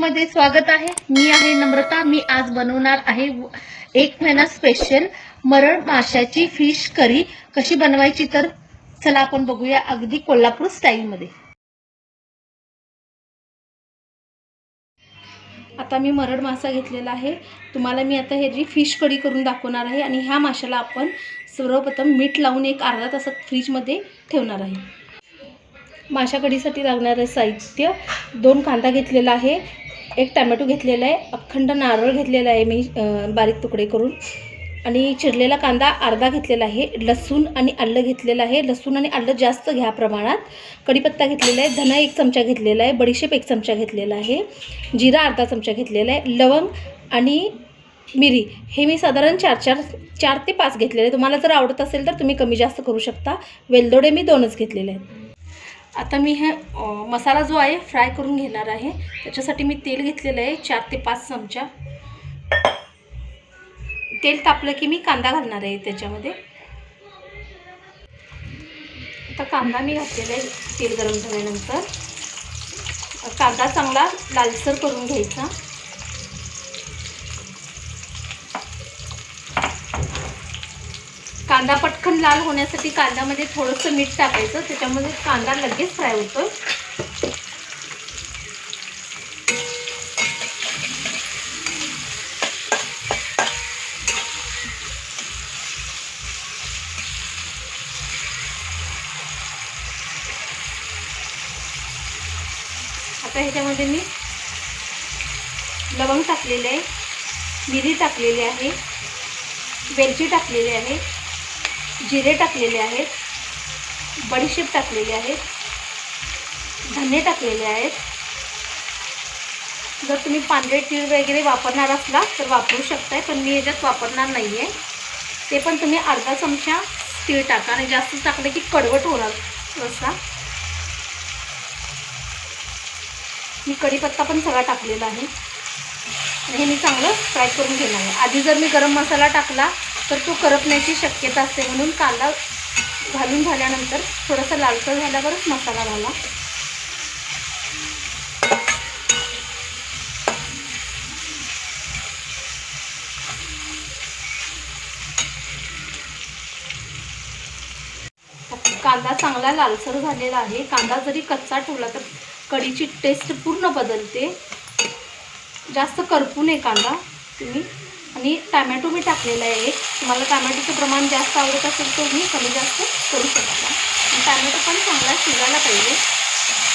मध्ये स्वागत आहे। मी आहे नम्रता। मी आज बनवणार आहे एक महिना स्पेशल मरण माशाची फिश करी। कशी बनवायची तर चला आपण बघूया अगदी कोल्हापूर स्टाईल मध्ये। आता मी मरण मासा घेतलेला आहे। तुम्हाला मी आता ह्याची फिश करी करून दाखवणार आहे आणि ह्या माशाला आपण सर्वप्रथम मीठ लावून एक अर्धा तास फ्रीज मध्ये ठेवणार आहे। माशा कढीसाठी लागणारे साहित्य 2 कांदा घेतलेला आहे, 1 टोमॅटो घेतलेला आहे, अखंड नारळ घेतलेला आहे मी बारीक तुकडे करून, आणि चिरलेला कांदा अर्धा घेतलेला आहे, लसूण आणि आलं घेतलेलं आहे। लसूण आणि आलं जास्त घ्या प्रमाणात। कढीपत्ता घेतलेला आहे, धना 1 चमचा घेतलेला आहे, बडीशेप 1 चमचा घेतलेला आहे, जिरा अर्धा चमचा घेतलेला आहे, लवंग आणि मिरी हे मी साधारण 4 ते 5 घेतलेले आहे। तुम्हाला जर आवडत असेल तर तुम्ही कमी जास्त करू शकता। वेलदोडे मी 2च घेतलेले आहेत। आता मी हे मसाला जो आहे फ्राय करून घेणार आहे। त्याच्यासाठी मी तेल घेतलेलं आहे 4 ते 5 चमचा। तेल तापलं की मी कांदा घालणार आहे त्याच्यामध्ये। आता कांदा मी घातलेला आहे तेल गरम झाल्यानंतर। कांदा चांगला लालसर करून घ्यायचा। कांदा पटकन लाल होण्यासाठी कांद्यामध्ये थोडंसं मीठ टाकायचं, त्याच्यामध्ये कांदा लगेच फ्राय होतो। आता ह्याच्यामध्ये मी लवंग टाकलेले आहे, मिरी टाकलेली आहे, वेलची टाकलेली आहे, जिरे टाकलेले आहेत, बडीशेप टाकलेले आहेत, धने टाकलेले आहेत। जर तुम्ही पांढरे तीळ वगैरे वापरणार असला तर वापरू शकताय, पण मी याच्यात वापरणार नाही आहे। ते पण तुम्ही अर्धा चमचा तीळ टाका, आणि जास्त टाकले की कडवट होणार रस्सा। मी कढीपत्ता पण सगळा टाकलेला आहे आणि हे मी चांगलं फ्राय करून घेणार आहे। आधी जर मी गरम मसाला टाकला तर तो करपण्याची शक्यता असते, म्हणून कांदा घालून झाल्यानंतर थोडासा लालसर झाल्यावरच मसाला घाला। कांदा चांगला लालसर झालेला आहे। कांदा जरी कच्चा ठेवला तर कढीची टेस्ट पूर्ण बदलते। जास्त करपू नये कांदा तुम्ही। आणि टोमॅटो मी टाकलेला आहे एक। तुम्हाला टोमॅटोचं प्रमाण जास्त आवडत असेल तर मी कमी जास्त करू शकता। टोमॅटो पण चांगला शिजायला पाहिजे।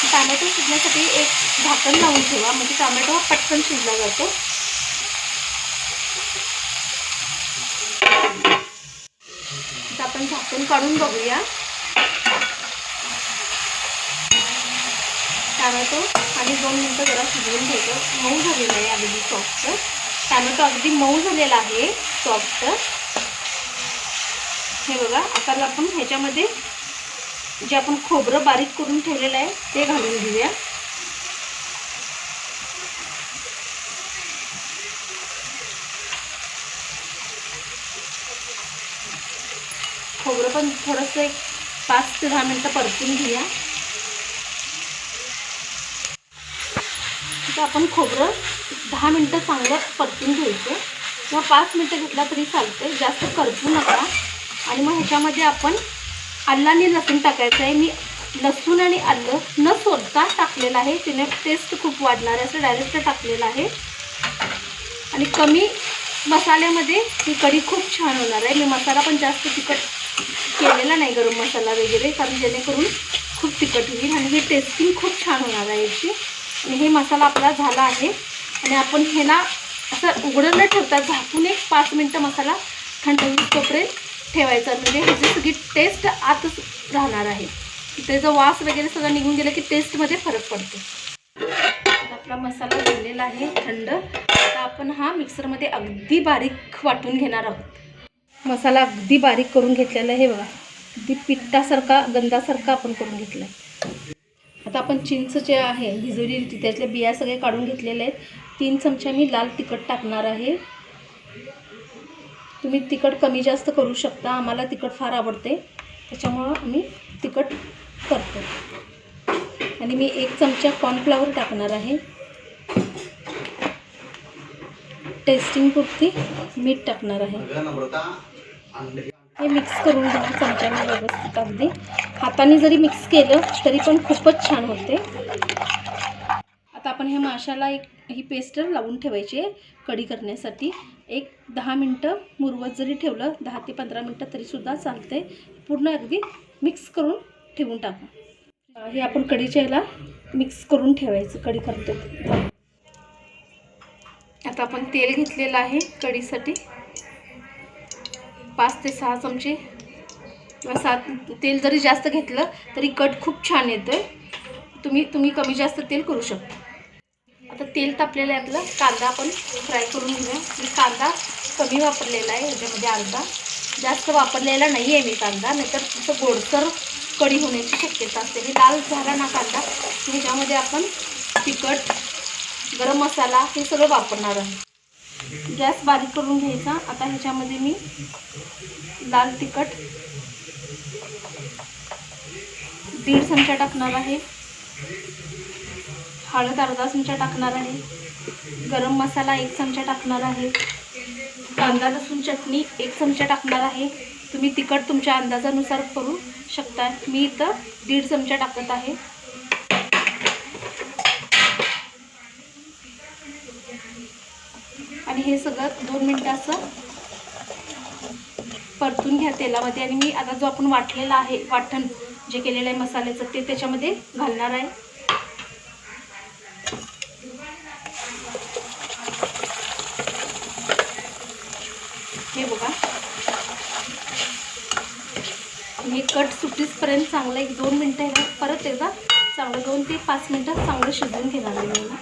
टोमॅटो शिजण्यासाठी एक झाकण लावून ठेवा, म्हणजे टोमॅटो पटकन शिजला जातो। आता आपण झाकण काढून बघूया। टोमॅटो आणि 2 मिनिटं जरा शिजवून घ्यायचं। मऊ झालेलं आहे अगदी सॉफ्ट। टोमॅटो अगदी मऊ झालेला आहे, सॉफ्ट। हे बघा। आता आपण ह्याच्यामध्ये जे आपण खोबरं बारीक करून ठेवलेलं आहे ते घालून घेऊया। खोबरं पण थोडंसं एक 5 ते 10 मिनिटं परतून घेऊया। तर आपण खोबरं 10 मिनिटं चांगलं परतून घ्यायचं, किंवा 5 मिनिटं घेतला तरी चालते, जास्त करपू नका। आणि मग ह्याच्यामध्ये आपण आलं आणि लसूण टाकायचं आहे। मी लसूण आणि आलं न सोलता टाकलेलं आहे, त्याने टेस्ट खूप वाढणार आहे। असं डायरेक्ट टाकलेलं आहे आणि कमी मसाल्यामध्ये ही कढी खूप छान होणार आहे। मी मसाला पण जास्त तिखट केलेला नाही, गरम मसाला वगैरे, कारण जेणेकरून खूप तिखट होईल आणि ही टेस्टिंग खूप छान होणार आहे याची। आणि हे मसाला आपला झाला आहे आणि आपण ह्याला असं उघडं न ठेवता झाकून एक 5 मिनिटं मसाला थंड होईपर्यंत ठेवायचा, म्हणजे ह्याची सगळी टेस्ट आतच राहणार आहे। त्याचा वास वगैरे सगळं निघून गेलं की टेस्टमध्ये फरक पडतो। आपला मसाला झालेला आहे थंड। आता आपण हा मिक्सरमध्ये अगदी बारीक वाटून घेणार आहोत। मसाला अगदी बारीक करून घेतलेला आहे बघा, अगदी पिठासारखा गंधासारखा आपण करून घेतला आहे। आता आपण चिंच जे आहे भिजवली होती त्यातल्या बिया सगळे काढून घेतलेले आहेत। 3 चमचे मी लाल तिखट टाकणार आहे। तुम्ही तिखट कमी जास्त करू शकता। आम्हाला तिखट फार आवडते, त्याच्यामुळं आम्ही तिखट करतो। आणि मी 1 चमचा कॉर्नफ्लॉवर टाकणार आहे। टेस्टिंगपुरती मीठ टाकणार आहे. हे मिक्स करून घ्या चमच्याने व्यवस्थित. अगदी हाताने जरी मिक्स केलं तरी पण खूपच छान होते. आता आपण हे माशाला ही पेस्ट लावून ठेवायची आहे कढी करण्यासाठी. एक 10 मिनटं मुरवत जरी ठेवलं 10 ते 15 मिनटं तरीसुद्धा चालते. पूर्ण अगदी मिक्स करून ठेवून टाका. हे आपण कढीच्या ह्याला मिक्स करून ठेवायचं कढी करतो. आता आपण तेल घेतलेलं आहे कढीसाठी 5 ते 6 चमचे किंवा 7. तेल जरी जास्त घेतलं तरी कट खूप छान येतोय. तुम्ही कमी जास्त तेल करू शकता. आता तेल तापलेलं आहे आपलं. कांदा आपण फ्राय करून घेऊया. मी कांदा कमी वापरलेला आहे ह्याच्यामध्ये, अर्धा. जास्त वापरलेला नाही आहे मी कांदा, नाहीतर तसं गोडसर कढी होण्याची शक्यता असते. हे लाल झाला ना कांदा, ह्याच्यामध्ये आपण तिखट, गरम मसाला हे सगळं वापरणार आहे. गॅस बारीक करून घ्यायचा. आता ह्याच्यामध्ये मी लाल तिखट 1.5 चमचा टाकणार आहे. हळद अर्धा चमचा टाकणार आहे. गरम मसाला 1 चमचा टाकणार आहे. कांदा लसूण चटणी 1 चमचा टाकणार आहे. तुम्ही तिखट तुमच्या अंदाजानुसार करू शकता. मी इथं 1.5 चमचा टाकत आहे. आणि हे सगळं 2 मिनटं असं परतून घ्या तेलामध्ये. आणि मी आता जो आपण वाटलेला आहे, वाटण जे केलेलं आहे मसाल्याचं, ते त्याच्यामध्ये घालणार आहे. हे बघा, हे कट सुटीसपर्यंत चांगलं 1-2 मिनटं परत एकदा चांगलं 2 ते 5 मिनटं चांगलं शिजवून घेणार आहे मला.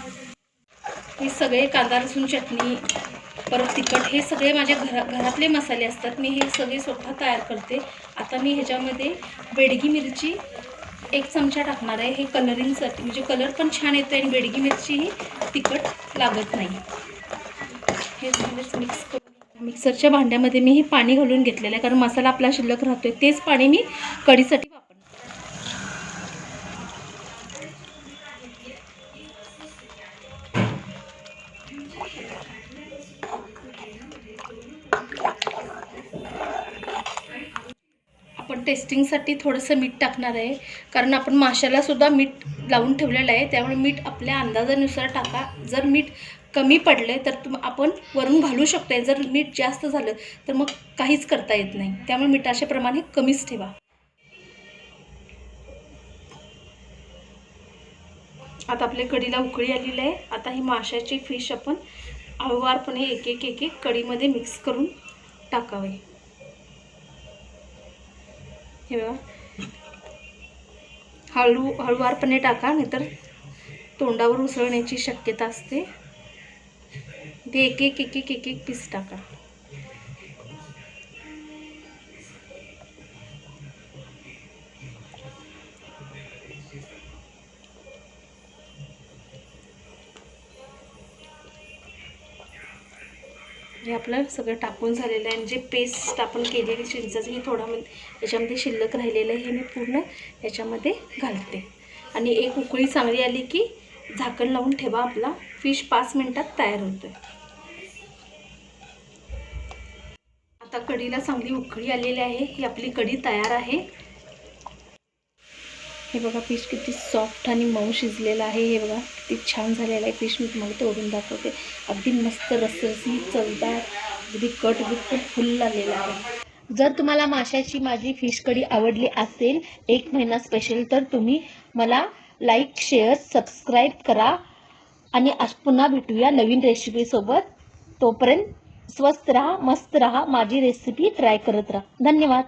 हे सगळे कांदा लसूण चटणी परत तिखट हे सगळे माझ्या घरातले मसाले असतात. मी हे सगळे स्वतः तयार करते. आता मी ह्याच्यामध्ये बेडगी मिरची 1 चमचा टाकणार आहे. हे कलरिंगसाठी, म्हणजे कलर पण छान येतो आणि बेडगी मिरची ही तिखट लागत नाही. हे सगळंच मिक्स करून मिक्सरच्या भांड्यामध्ये मी हे पाणी घालून घेतलेलं आहे, कारण मसाला आपला शिल्लक राहतोय. तेच पाणी मी कढीसाठी वापरणार. आपण टेस्टिंगसाठी थोडंसं मीठ टाकणार आहे, कारण आपण माशालासुद्धा मीठ लावून ठेवलेलं आहे. त्यामुळे मीठ आपल्या अंदाजानुसार टाका. जर मीठ कमी पडले तर आपण वरून घालू शकतो. जर मीठ जास्त झालं तर मग काहीच करता येत नाही. त्यामुळे मिठाचे प्रमाण हे कमीच ठेवा. आता आपल्या कढीला उकळी आलेली आहे. आता ही माशाची फिश आपण हळूवारपणे एक एक कढीमध्ये मिक्स करून टाकावे. हे बघा, हळूवारपणे टाका, नाहीतर तोंडावर उसळण्याची शक्यता असते. ते एक एक पीस टाका. हे आपलं सगळं टाकून झालेलं आहे. आणि जे पेस्ट आपण केलेली चिंचेची ही याच्यामध्ये शिल्लक राहिलेलं आहे, हे मी पूर्ण याच्यामध्ये घालते. आणि एक उकळी चांगली आली की झाकण लावून ठेवा. आपला फिश 5 मिनिटात तयार होतोय. आता कढीला चांगली उकळी आलेली आहे. ही आपली कढी तयार आहे. हे बघा, फिश किती सॉफ्ट आणि मऊ शिजलेला आहे. हे बघा किती छान झालेलं आहे फिश. मी तुम्हाला तोडून दाखवते. अगदी मस्त रसरशीत चवदार, अगदी कट बिलकुल फुल आलेला आहे. जर तुम्हाला माशाची माझी फिश कढी आवडली असेल 1 महिना स्पेशल, तर तुम्ही मला लाईक, शेअर, सबस्क्राईब करा. आणि पुन्हा भेटूया नवीन रेसिपीसोबत. तोपर्यंत स्वस्त राहा, मस्त राहा, माझी रेसिपी ट्राय करत राहा. धन्यवाद.